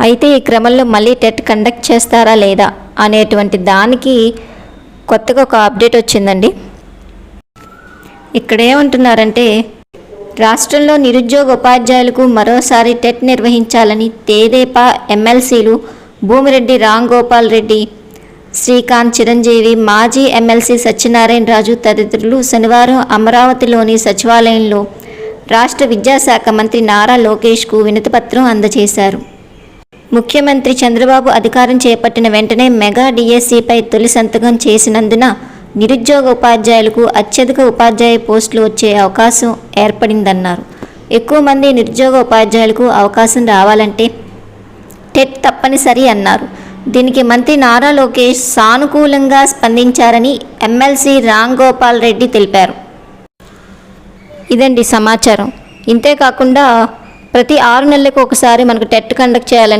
అయితే ఈ క్రమంలో మళ్ళీ టెట్ కండక్ట్ చేస్తారా లేదా అనేటువంటి దానికి కొత్తగా ఒక అప్డేట్ వచ్చిందండి. ఇక్కడ ఏమంటున్నారంటే, రాష్ట్రంలో నిరుద్యోగ ఉపాధ్యాయులకు మరోసారి టెట్ నిర్వహించాలని తెదేపా ఎమ్మెల్సీలు భూమిరెడ్డి రాంగోపాల్ రెడ్డి, శ్రీకాంత్, చిరంజీవి, మాజీ ఎమ్మెల్సీ సత్యనారాయణ రాజు తదితరులు శనివారం అమరావతిలోని సచివాలయంలో రాష్ట్ర విద్యాశాఖ మంత్రి నారా లోకేష్కు వినతిపత్రం అందజేశారు. ముఖ్యమంత్రి చంద్రబాబు అధికారం చేపట్టిన వెంటనే మెగా డిఎస్సిపై తొలి సంతకం చేసినందున నిరుద్యోగ ఉపాధ్యాయులకు అత్యధిక ఉపాధ్యాయ పోస్టులు వచ్చే అవకాశం ఏర్పడిందన్నారు. ఎక్కువ మంది నిరుద్యోగ ఉపాధ్యాయులకు అవకాశం రావాలంటే టెట్ తప్పనిసరి అన్నారు. దీనికి మంత్రి నారా లోకేష్ సానుకూలంగా స్పందించారని ఎమ్మెల్సీ రాంగోపాల్ రెడ్డి తెలిపారు. ఇదండి సమాచారం. ఇంతేకాకుండా ప్రతి 6 నెలలకు ఒకసారి మనకు టెట్ కండక్ట్ చేయాలని